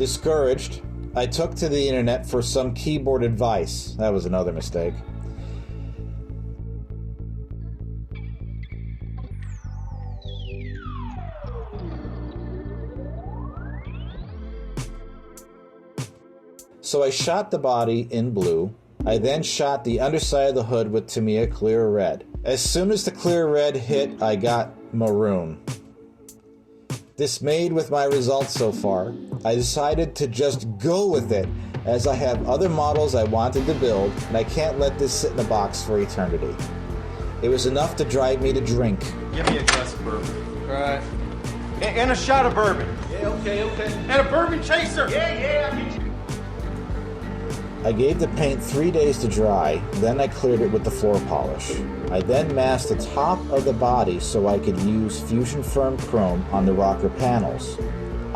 Discouraged, I took to the internet for some keyboard advice. That was another mistake. So I shot the body in blue. I then shot the underside of the hood with Tamiya clear red. As soon as the clear red hit, I got maroon. Dismayed with my results so far, I decided to just go with it, as I have other models I wanted to build, and I can't let this sit in a box for eternity. It was enough to drive me to drink. Give me a glass of bourbon. All right. And a shot of bourbon. Yeah, okay. And a bourbon chaser. Yeah, I get you. I gave the paint 3 days to dry, then I cleared it with the floor polish. I then masked the top of the body so I could use Fusion Firm chrome on the rocker panels.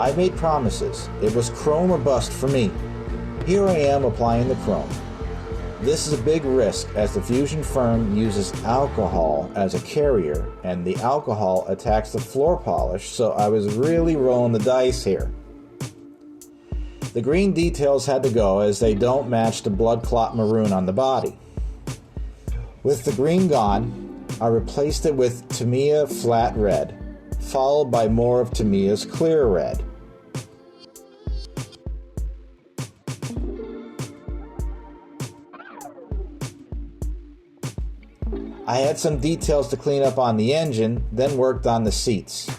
I made promises. It was chrome or bust for me. Here I am applying the chrome. This is a big risk as the Fusion Firm uses alcohol as a carrier and the alcohol attacks the floor polish, so I was really rolling the dice here. The green details had to go as they don't match the blood clot maroon on the body. With the green gone, I replaced it with Tamiya flat red, followed by more of Tamiya's clear red. I had some details to clean up on the engine, then worked on the seats.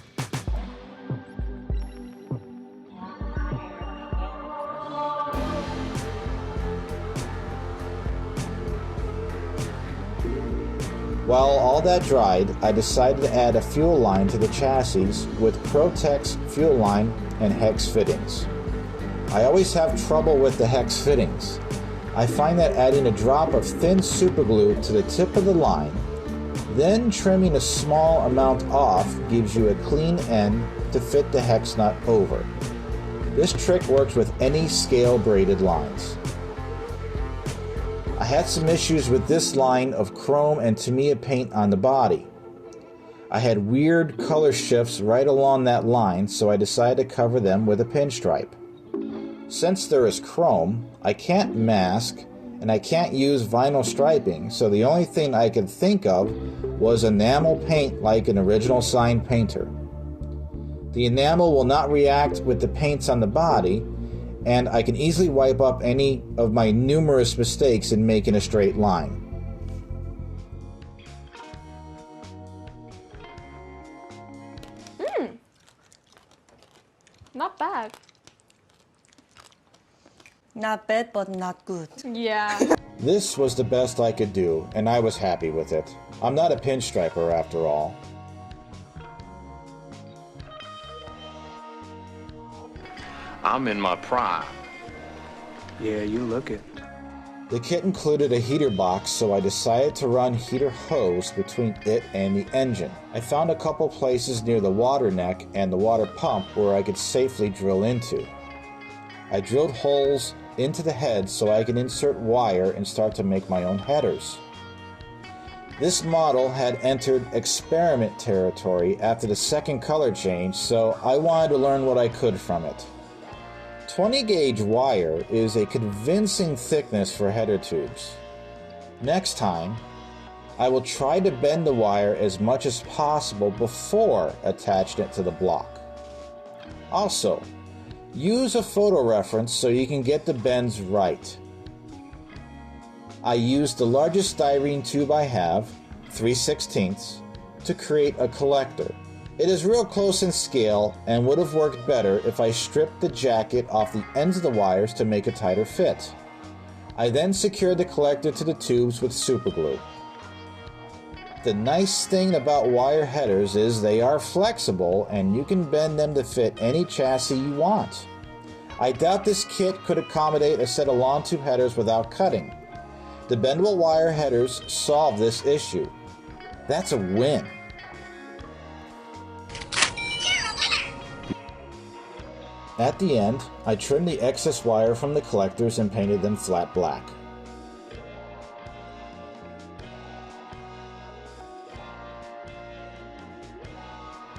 While all that dried, I decided to add a fuel line to the chassis with Protex fuel line and hex fittings. I always have trouble with the hex fittings. I find that adding a drop of thin superglue to the tip of the line, then trimming a small amount off gives you a clean end to fit the hex nut over. This trick works with any scale braided lines. I had some issues with this line of chrome and Tamiya paint on the body. I had weird color shifts right along that line, so I decided to cover them with a pinstripe. Since there is chrome, I can't mask and I can't use vinyl striping, so the only thing I could think of was enamel paint like an original sign painter. The enamel will not react with the paints on the body, and I can easily wipe up any of my numerous mistakes in making a straight line. Not bad. Not bad, but not good. Yeah. This was the best I could do, and I was happy with it. I'm not a pinstriper after all. I'm in my prime. Yeah, you look it. The kit included a heater box, so I decided to run heater hose between it and the engine. I found a couple places near the water neck and the water pump where I could safely drill into. I drilled holes into the head so I could insert wire and start to make my own headers. This model had entered experiment territory after the second color change, so I wanted to learn what I could from it. 20 gauge wire is a convincing thickness for header tubes. Next time, I will try to bend the wire as much as possible before attaching it to the block. Also, use a photo reference so you can get the bends right. I used the largest styrene tube I have, 3/16, to create a collector. It is real close in scale and would have worked better if I stripped the jacket off the ends of the wires to make a tighter fit. I then secured the collector to the tubes with superglue. The nice thing about wire headers is they are flexible and you can bend them to fit any chassis you want. I doubt this kit could accommodate a set of long tube headers without cutting. The bendable wire headers solve this issue. That's a win. At the end, I trimmed the excess wire from the collectors and painted them flat black.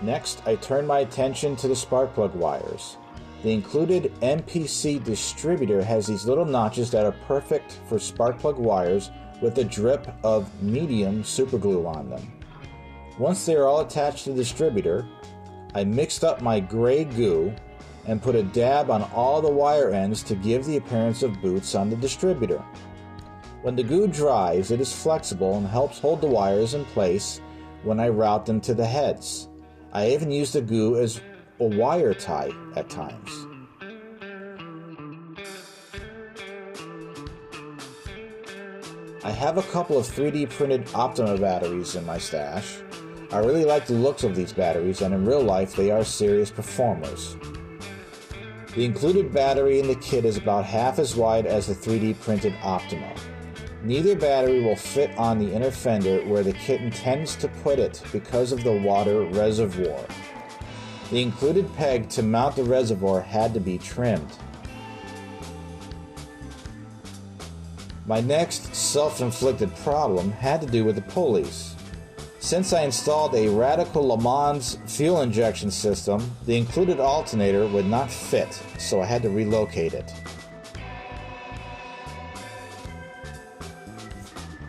Next, I turned my attention to the spark plug wires. The included MPC distributor has these little notches that are perfect for spark plug wires with a drip of medium superglue on them. Once they are all attached to the distributor, I mixed up my gray goo and put a dab on all the wire ends to give the appearance of boots on the distributor. When the goo dries, it is flexible and helps hold the wires in place when I route them to the heads. I even use the goo as a wire tie at times. I have a couple of 3D printed Optima batteries in my stash. I really like the looks of these batteries, and in real life they are serious performers. The included battery in the kit is about half as wide as the 3D printed Optima. Neither battery will fit on the inner fender where the kit intends to put it because of the water reservoir. The included peg to mount the reservoir had to be trimmed. My next self-inflicted problem had to do with the pulleys. Since I installed a Radical Le Mans fuel injection system, the included alternator would not fit, so I had to relocate it.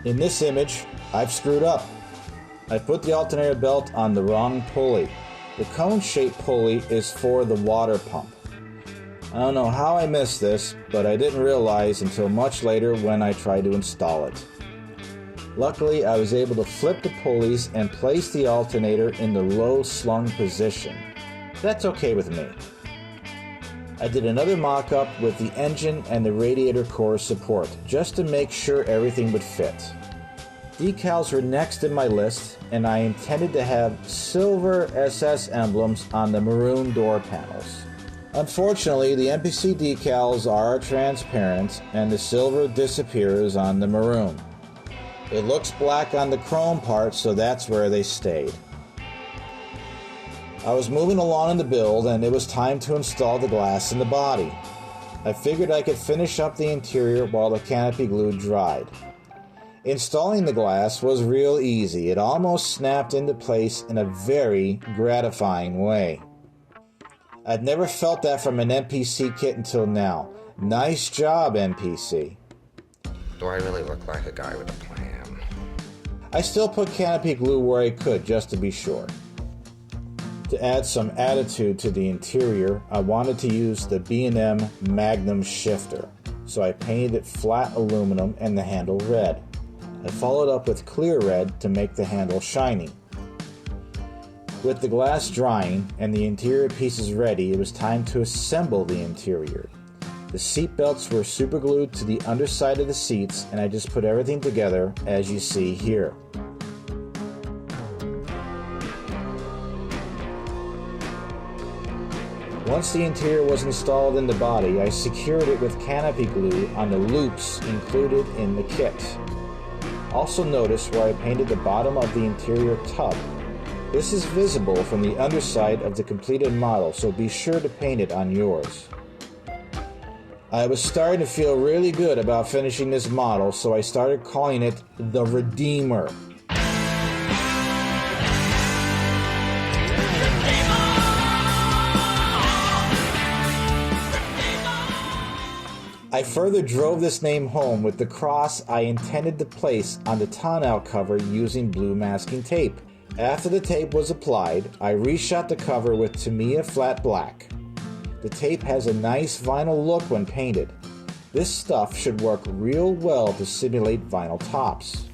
In this image, I've screwed up. I put the alternator belt on the wrong pulley. The cone-shaped pulley is for the water pump. I don't know how I missed this, but I didn't realize until much later when I tried to install it. Luckily, I was able to flip the pulleys and place the alternator in the low slung position. That's okay with me. I did another mock-up with the engine and the radiator core support, just to make sure everything would fit. Decals were next in my list, and I intended to have silver SS emblems on the maroon door panels. Unfortunately, the MPC decals are transparent, and the silver disappears on the maroon. It looks black on the chrome part, so that's where they stayed. I was moving along in the build, and it was time to install the glass in the body. I figured I could finish up the interior while the canopy glue dried. Installing the glass was real easy. It almost snapped into place in a very gratifying way. I'd never felt that from an MPC kit until now. Nice job, MPC. Do I really look like a guy with a plan? I still put canopy glue where I could, just to be sure. To add some attitude to the interior, I wanted to use the B&M Magnum shifter, so I painted it flat aluminum and the handle red. I followed up with clear red to make the handle shiny. With the glass drying and the interior pieces ready, it was time to assemble the interior. The seat belts were superglued to the underside of the seats, and I just put everything together as you see here. Once the interior was installed in the body, I secured it with canopy glue on the loops included in the kit. Also notice where I painted the bottom of the interior tub. This is visible from the underside of the completed model, so be sure to paint it on yours. I was starting to feel really good about finishing this model, so I started calling it the Redeemer. I further drove this name home with the cross I intended to place on the tonneau cover using blue masking tape. After the tape was applied, I reshot the cover with Tamiya flat black. The tape has a nice vinyl look when painted. This stuff should work real well to simulate vinyl tops.